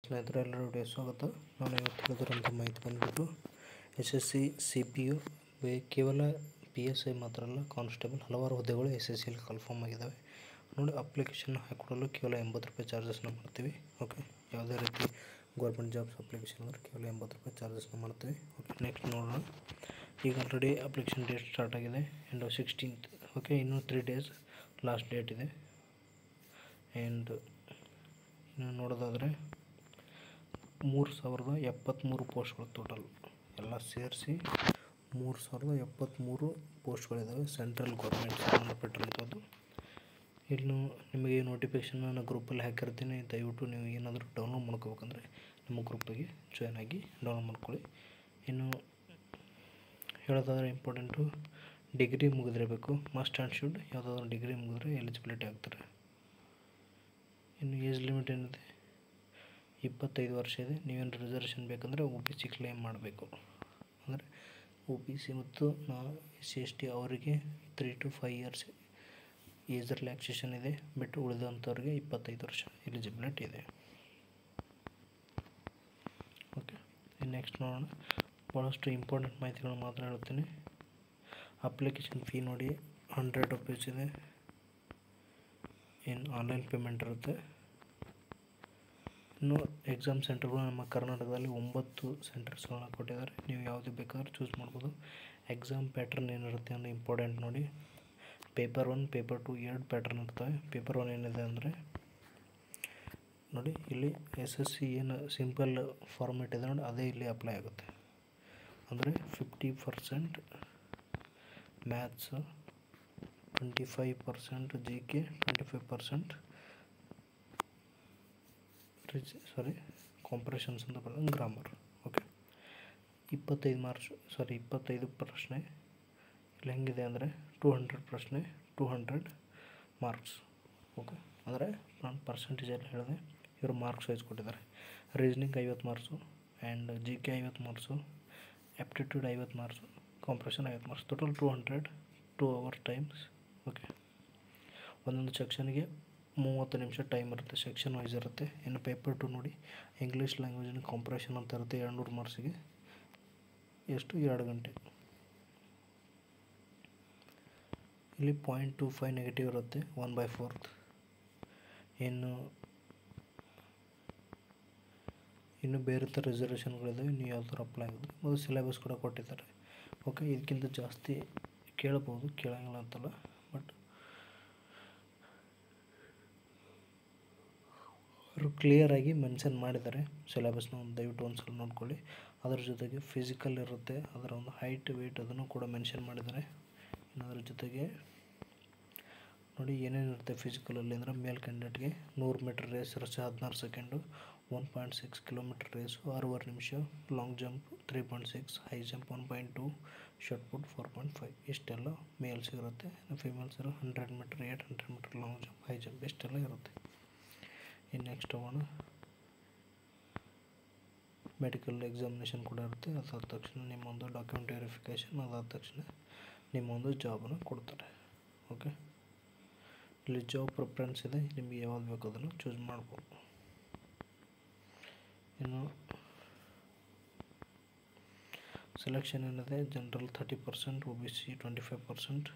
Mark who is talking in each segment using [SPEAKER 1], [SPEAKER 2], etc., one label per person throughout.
[SPEAKER 1] ಸ್ನೇಹಿತರೆ ಎಲ್ಲರೂ ಸ್ವಾಗತ. ನಾನು ಇವತ್ತು ತಿಳಿದಿರುವಂಥ ಮಾಹಿತಿ ಬಂದುಬಿಟ್ಟು SSC CPO ಕೇವಲ PSI ಮಾತ್ರ ಅಲ್ಲ, ಕಾನ್ಸ್ಟೇಬಲ್ ಹಲವಾರು ಹುದ್ದೆಗಳು SSCಯಲ್ಲಿ ಕನ್ಫರ್ಮ್ ಆಗಿದ್ದಾವೆ. ನೋಡಿ, ಅಪ್ಲಿಕೇಶನ್ ಹಾಕಿಕೊಡಲು ಕೇವಲ 80 ರೂಪಾಯಿ ಚಾರ್ಜಸ್ನ ಮಾಡ್ತೀವಿ. ಓಕೆ, ಯಾವುದೇ ರೀತಿ ಗೌರ್ಮೆಂಟ್ ಜಾಬ್ಸ್ ಅಪ್ಲಿಕೇಶನ್ ಅಂದರೆ ಕೇವಲ 80 ರೂಪಾಯಿ ಚಾರ್ಜಸ್ನ ಮಾಡ್ತೀವಿ. ಓಕೆ, ನೆಕ್ಸ್ಟ್ ನೋಡೋಣ. ಈಗ ಆಲ್ರೆಡಿ ಅಪ್ಲಿಕೇಶನ್ ಡೇಟ್ ಸ್ಟಾರ್ಟ್ ಆಗಿದೆ, ಆ್ಯಂಡ್ 16th. ಓಕೆ, ಇನ್ನೂ 3 days ಲಾಸ್ಟ್ ಡೇಟ್ ಇದೆ. ಆ್ಯಂಡ್ ಇನ್ನು ನೋಡೋದಾದರೆ 3073 ಪೋಸ್ಟ್ಗಳು ಟೋಟಲ್ ಎಲ್ಲ ಸೇರಿಸಿ 3073 ಪೋಸ್ಟ್ಗಳಿದ್ದಾವೆ. Central government ಸಂಬಂಧಪಟ್ಟಿರುವಂಥದ್ದು. ಇನ್ನು ನಿಮಗೆ ನೋಟಿಫಿಕೇಷನ್ ನಾನು ಗ್ರೂಪಲ್ಲಿ ಹಾಕಿರ್ತೀನಿ. ದಯವಿಟ್ಟು ನೀವು ಏನಾದರೂ ಡೌನ್ಲೋಡ್ ಮಾಡ್ಕೋಬೇಕಂದ್ರೆ ನಮ್ಮ ಗ್ರೂಪಿಗೆ ಜಾಯ್ನ್ ಆಗಿ ಡೌನ್ಲೋಡ್ ಮಾಡ್ಕೊಳ್ಳಿ. ಇನ್ನು ಹೇಳೋದಾದರೆ ಇಂಪಾರ್ಟೆಂಟು, ಡಿಗ್ರಿ ಮುಗಿದಿರಬೇಕು, ಮಸ್ಟ್ ಆ್ಯಂಡ್ ಶುಡ್. ಯಾವುದಾದ್ರೂ ಡಿಗ್ರಿ ಮುಗಿದ್ರೆ ಎಲಿಜಿಬಿಲಿಟಿ ಆಗ್ತಾರೆ. ಇನ್ನು ಏಜ್ ಲಿಮಿಟ್ ಏನಿದೆ, 25 ವರ್ಷ ಇದೆ. ನೀವೇನು ರಿಸರ್ವೇಷನ್ ಬೇಕಂದರೆ OBC ಕ್ಲೇಮ್ ಮಾಡಬೇಕು. ಅಂದರೆ OBC ಮತ್ತು SC/ST ಅವರಿಗೆ 3 to 5 years ಏಜ್ ರಿಲ್ಯಾಕ್ಸೇಷನ್ ಇದೆ. ಬಟ್ ಉಳಿದಂಥವ್ರಿಗೆ 25 ವರ್ಷ ಎಲಿಜಿಬಿಲಿಟಿ ಇದೆ. ಓಕೆ, ನೆಕ್ಸ್ಟ್ ನೋಡೋಣ. ಭಾಳಷ್ಟು ಇಂಪಾರ್ಟೆಂಟ್ ಮಾಹಿತಿಗಳನ್ನು ಮಾತ್ರ ಹೇಳ್ತೀನಿ. ಅಪ್ಲಿಕೇಶನ್ ಫೀ ನೋಡಿ 100 ರೂಪೀಸ್ ಇದೆ. ಇನ್ನು ಆನ್ಲೈನ್ ಪೇಮೆಂಟ್ ಇರುತ್ತೆ. ಇನ್ನು ಎಕ್ಸಾಮ್ ಸೆಂಟರ್ಗಳು ನಮ್ಮ ಕರ್ನಾಟಕದಲ್ಲಿ 9 ಸೆಂಟರ್ಸ್ಗಳನ್ನ ಕೊಟ್ಟಿದ್ದಾರೆ. ನೀವು ಯಾವುದು ಬೇಕಾದ್ರೂ ಚೂಸ್ ಮಾಡ್ಬೋದು. ಎಕ್ಸಾಮ್ ಪ್ಯಾಟ್ರನ್ ಏನಿರುತ್ತೆ ಅಂದರೆ ಇಂಪಾರ್ಟೆಂಟ್ ನೋಡಿ. ಪೇಪರ್ 1, ಪೇಪರ್ 2 2 ಪ್ಯಾಟ್ರನ್ ಇರ್ತವೆ. ಪೇಪರ್ 1 ಏನಿದೆ ಅಂದರೆ ನೋಡಿ, ಇಲ್ಲಿ SSC ಏನು ಸಿಂಪಲ್ ಫಾರ್ಮೆಟ್ ಇದೆ ನೋಡಿ, ಅದೇ ಇಲ್ಲಿ ಅಪ್ಲೈ ಆಗುತ್ತೆ. ಅಂದರೆ 50% ಮ್ಯಾಥ್ಸು, 25% GK, 25% ಕಾಂಪ್ರೆಷನ್ಸ್ ಅಂತ ಬರೋದು ಗ್ರಾಮರ್. ಓಕೆ, 25 ಪ್ರಶ್ನೆ ಇಲ್ಲಿ ಹೆಂಗಿದೆ ಅಂದರೆ 200 ಪ್ರಶ್ನೆ, 200 ಮಾರ್ಕ್ಸ್. ಓಕೆ, ಅಂದರೆ ನಾನು ಪರ್ಸೆಂಟೇಜಲ್ಲಿ ಹೇಳಿದೆ, ಇವರು ಮಾರ್ಕ್ಸ್ ವೈಸ್ ಕೊಟ್ಟಿದ್ದಾರೆ. Reasoning 50 marks, and GK 50 marks, aptitude 50 marks, compression 50 marks. Total 200, 2 hour times. Okay, ಒಂದೊಂದು ಸೆಕ್ಷನ್ಗೆ 30 ನಿಮಿಷ ಟೈಮ್ ಇರುತ್ತೆ. ಸೆಕ್ಷನ್ ವೈಸ್ ಇರುತ್ತೆ. ಇನ್ನು ಪೇಪರ್ 2 ನೋಡಿ, ಇಂಗ್ಲೀಷ್ ಲ್ಯಾಂಗ್ವೇಜಿನ ಕಾಂಪ್ರೆಷನ್ ಅಂತ ಇರುತ್ತೆ. 200 ಮಾರ್ಕ್ಸಿಗೆ ಎಷ್ಟು, 2 ಗಂಟೆ. ಇಲ್ಲಿ 0.25 ನೆಗೆಟಿವ್ ಇರುತ್ತೆ, 1/4. ಇನ್ನು ಬೇರೆ ಥರ ರಿಸರ್ವೇಷನ್ಗಳಿದ್ದಾವೆ. ನೀವು ಯಾವ ಥರ ಅಪ್ಲೈ ಆಗೋದು ಮತ್ತು ಸಿಲೆಬಸ್ ಕೂಡ ಕೊಟ್ಟಿದ್ದಾರೆ. ಓಕೆ, ಇದಕ್ಕಿಂತ ಜಾಸ್ತಿ ಕೇಳ್ಬೋದು, ಕೇಳೋಂಗಿಲ್ಲ ಅಂತಲ್ಲ. ಬಟ್ ಅವರು ಕ್ಲಿಯರಾಗಿ ಮೆನ್ಷನ್ ಮಾಡಿದ್ದಾರೆ ಸಿಲೆಬಸ್ನ. ದಯವಿಟ್ಟು ಒಂದು ಸಲ ನೋಡ್ಕೊಳ್ಳಿ. ಅದರ ಜೊತೆಗೆ ಫಿಸಿಕಲ್ ಇರುತ್ತೆ, ಅದರ ಒಂದು ಹೈಟ್, ವೆಯ್ಟ್ ಅದನ್ನು ಕೂಡ ಮೆನ್ಷನ್ ಮಾಡಿದ್ದಾರೆ. ಇನ್ನು ಅದರ ಜೊತೆಗೆ ನೋಡಿ ಏನೇನಿರುತ್ತೆ ಫಿಸಿಕಲಲ್ಲಿ ಅಂದರೆ, ಮೇಲ್ ಕ್ಯಾಂಡಿಡೇಟ್ಗೆ 100 ಮೀಟರ್ ರೇಸ್ ಇರುತ್ತೆ 16 ಸೆಕೆಂಡು, 1.6 ಕಿಲೋಮೀಟರ್ ರೇಸು 6.5 ನಿಮಿಷ, long jump 3.6, high jump 1.2, shot put 4.5. ಇಷ್ಟೆಲ್ಲ ಮೇಲ್ಸ್ ಇರುತ್ತೆ. Females 100 metre, 800 metre long jump, high jump ಇಷ್ಟೆಲ್ಲ ಇರುತ್ತೆ. ಇನ್ನು ನೆಕ್ಸ್ಟ್ ಹೋಗೋಣ. ಮೆಡಿಕಲ್ ಎಕ್ಸಾಮಿನೇಷನ್ ಕೂಡ ಇರುತ್ತೆ. ಅದಾದ ತಕ್ಷಣ ನಿಮ್ಮೊಂದು ಡಾಕ್ಯುಮೆಂಟ್ ವೆರಿಫಿಕೇಷನ್, ಅದಾದ ತಕ್ಷಣ ನಿಮ್ಮೊಂದು ಜಾಬನ್ನು ಕೊಡ್ತಾರೆ. ಓಕೆ, ಇಲ್ಲಿ ಜಾಬ್ ಪ್ರಿಫರೆನ್ಸ್ ಇದೆ, ನಿಮಗೆ ಯಾವ್ದು ಬೇಕು ಅದನ್ನು ಚೂಸ್ ಮಾಡ್ಬೋದು. ಇನ್ನು ಸೆಲೆಕ್ಷನ್ ಏನಿದೆ, ಜನರಲ್ 30%, OBC 25%,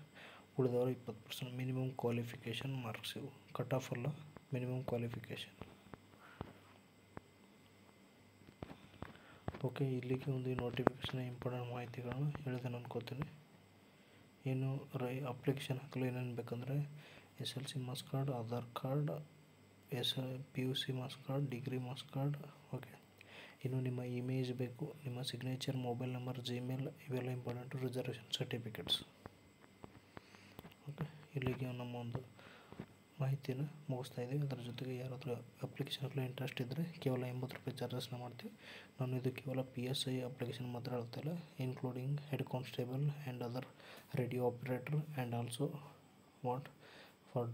[SPEAKER 1] ಉಳಿದವರು 20%. ಮಿನಿಮಮ್ ಕ್ವಾಲಿಫಿಕೇಷನ್ ಮಾರ್ಕ್ಸ್ ಇವು, ಕಟ್ ಆಫ್ ಅಲ್ಲ, ಮಿನಿಮಮ್ ಕ್ವಾಲಿಫಿಕೇಷನ್. ಓಕೆ, ಇಲ್ಲಿಗೆ ಒಂದು ನೋಟಿಫಿಕೇಷನ್ ಇಂಪಾರ್ಟೆಂಟ್ ಮಾಹಿತಿಗಳನ್ನು ಹೇಳಿದೆ ಅನ್ಕೋತೀನಿ. ಇನ್ನು ಅಪ್ಲಿಕೇಶನ್ ಹಾಕಲು ಏನೇನು ಬೇಕಂದರೆ SLC marks card, Aadhaar card, PUC marks card, degree marks card. Okay, ಇನ್ನು ನಿಮ್ಮ ಇಮೇಜ್ ಬೇಕು, ನಿಮ್ಮ ಸಿಗ್ನೇಚರ್, ಮೊಬೈಲ್ ನಂಬರ್, ಜಿಮೇಲ್, ಇವೆಲ್ಲ ಇಂಪಾರ್ಟೆಂಟು. Reservation certificates. ಓಕೆ, ಇಲ್ಲಿಗೆ ನಮ್ಮ ಒಂದು ಮಾಹಿತಿನ ಮುಗಿಸ್ತಾ ಇದ್ದೀವಿ. ಅದರ ಜೊತೆಗೆ ಯಾರಾದರೂ ಅಪ್ಲಿಕೇಶನ್ ಹಾಕಲು ಇಂಟ್ರೆಸ್ಟ್ ಇದ್ದರೆ ಕೇವಲ 80 ರೂಪಾಯಿ ಚಾರ್ಜಸ್ನ ಮಾಡ್ತೀವಿ. ನಾನು ಇದು ಕೇವಲ PSI ಅಪ್ಲಿಕೇಶನ್ ಮಾತ್ರ ಹೇಳ್ತಾಯಿಲ್ಲ, including head constable and other radio operator and also for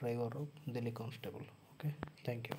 [SPEAKER 1] driver of Delhi constable. Okay, thank you.